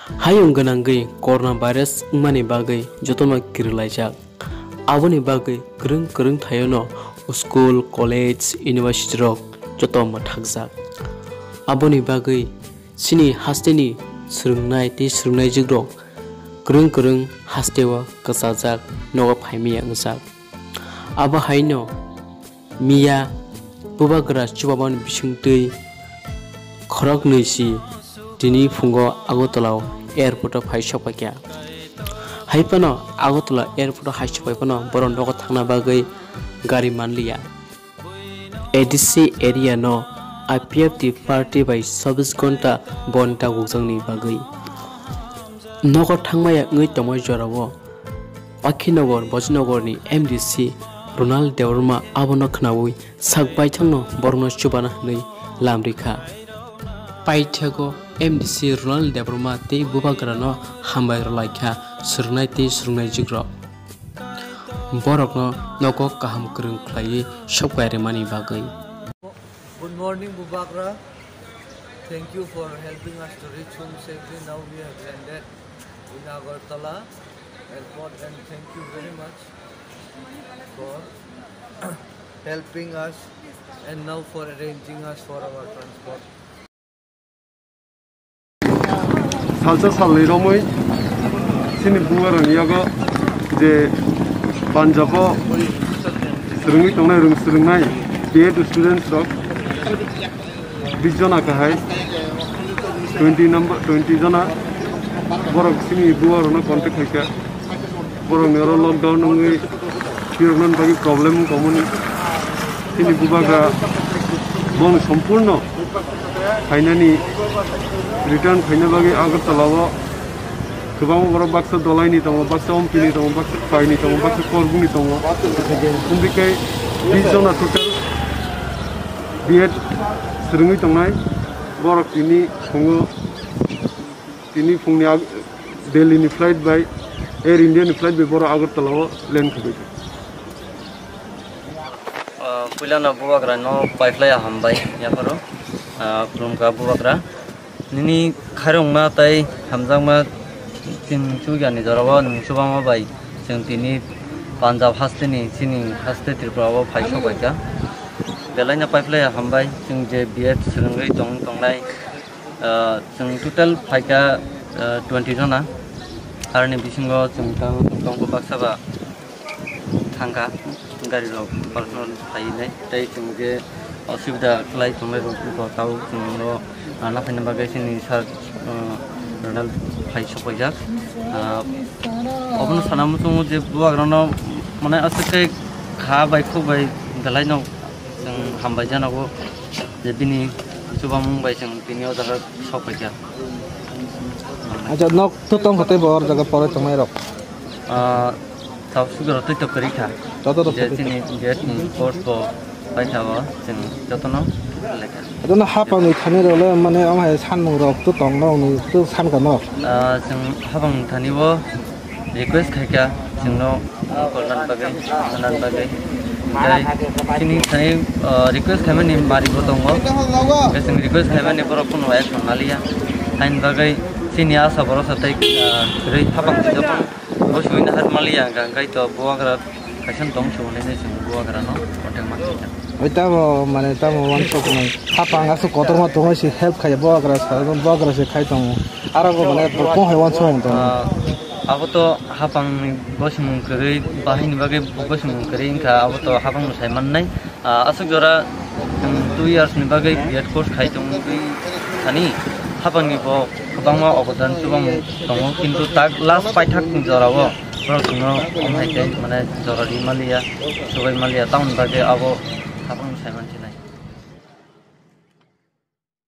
Hayung gananggai coronavirus mani bagai jotoma kirlaijak. Aboni bagai kereng thayono school, college, university rok jotoma thakjak. Aboni bagai sini hasteni srungnai te srungnai jigrok kereng hastewa kasajak noga phaimi angjak. Aba haino miya bubagra chubabon bisingtei khorok neisi dini fungo Agotala airport of Haishopakya. Haipano Agotala airport of Haishopano, Borondogo Tana Bagay, Gari Manlia. ADC area no, appeared the party by Service Conta Bonta Wuzangni Bagay. Nogo Tangmaya Nitomo Jorawo, Akinogor, Bojinogorni, MDC, Ronald Deorma, Abonoknawi, Sagbaitano, Borno Chubana, Lamrika. Paitago MDC Ronald Debroma te bubagrano hambai rolaikha surnai te surnai jigro borokno noko kaham krung khlai sokwaire mani bagai. Good morning Bubagra. Thank you for helping us to reach home safely. Now we have landed in Agartala airport and thank you very much for helping us and now for arranging us for our transport. 살짝 살리로모이 신이 부가랑이야가 이제 반자고 스릉이 동네 스릉나이 비에드 스튜던트로 비전아가 하이 20 जना बरक सिनी बुआरना contact हैका बरक narrow lockdown में फिरनन बाकी problem कमन सिनी बुबागा बन संपूर्ण फाइनानी return फैना बागे आगरतलाव गोबां बर बाक्सा दलाइनि दङ बाक्सा अम्पिनि दङ बाक्सा फाइनि दङ बाक्सा करबुनि दङ उन्दैखाय 20 जना टोटल बिएड स्रङै दंनाय बरक तिनी फुंनि दिल्लीनि फ्लाइट बाय एयर इंडियानि फ्लाइट बाय बर आगरतलाव लैंड खालामबाय पुलाना बुबाग्रा न पाइफ्लाया हमबाय याफोरो खुलुमका बुबाग्रा निनी खारंमा ताई हमजांमा तिन चुगानि जरावा नंसुबामा बाय जों तिनी पान्जाब हास्टेनि सिनि हास्टे त्रिपुराव फाइसबायका बेलायना पाइफ्लाया हमबाय जों जे बिएड सोलोंगै दंनाय जों टोटल फाइका 20 जना आरनि बिसिङाव जों गावखौ बाक्साबा थांगा गारि रक पार्सनल थायैनाय ताई जों जे असुबिदा खालाय थांनाय रकखौ गाव जोंनो आना फैना बागै जोंनि सार रनाल्ड फाइसबायजाक अबनो सानामु जों जे बुआग्रानाव माने असकै खा बायखौ बाय बेलायनाव जों हामबाय जानांगौ जे बिनि सुबा मुंबाय जों बिनि अदार सफैजा अच्छा नक तो तंग खते बर जगह पर तंगाय रक थाव सुगर तो करिखा तो जे जोंनि गेट कोर्स को बायथावा जों जतन लेखा अदना हापांनि थानि रले माने आमाय सानमु रक तो तंगावनि तो सानगन जों हाबां थानिबो रिक्वेस्ट खायका जोंनो कलनान बागै जोंनि थानि रिक्वेस्ट खायमानि मारिबो दङ जों रिक्वेस्ट खायमानि बर कुनु आय संनालिया आइन बागै जोंनि आसा बर साथै रै हाबां जतन बसुइन हारमालिया गांगाय तो बुआग्रा खायसन दं सौनाय जों बुआग्रा न कन्टेक्ट मारसिया ओइता माने ता वन सक नै हापां आसो कतरमा दङसि हेल्प खाय बुआग्रा सारन बुआग्रा से खाय दङ आरो माने को हाय वन सक दङ अब तो हापां बसमुं करै बाहायनि बागै बसमुं करै इनका अब तो हापां सायमाननाय असक जरा 2 इयार्स नि बागै बिएड कोर्स खाय दङ थानि हापांनि ब गोबां अबदान सुबां दङ किन्तु ता लास्ट पाइथाक जराव प्रसंग अमहायकै माने जरारि मालिया सबाय मालिया टाउन बागै अब हापां सायमानथिनाय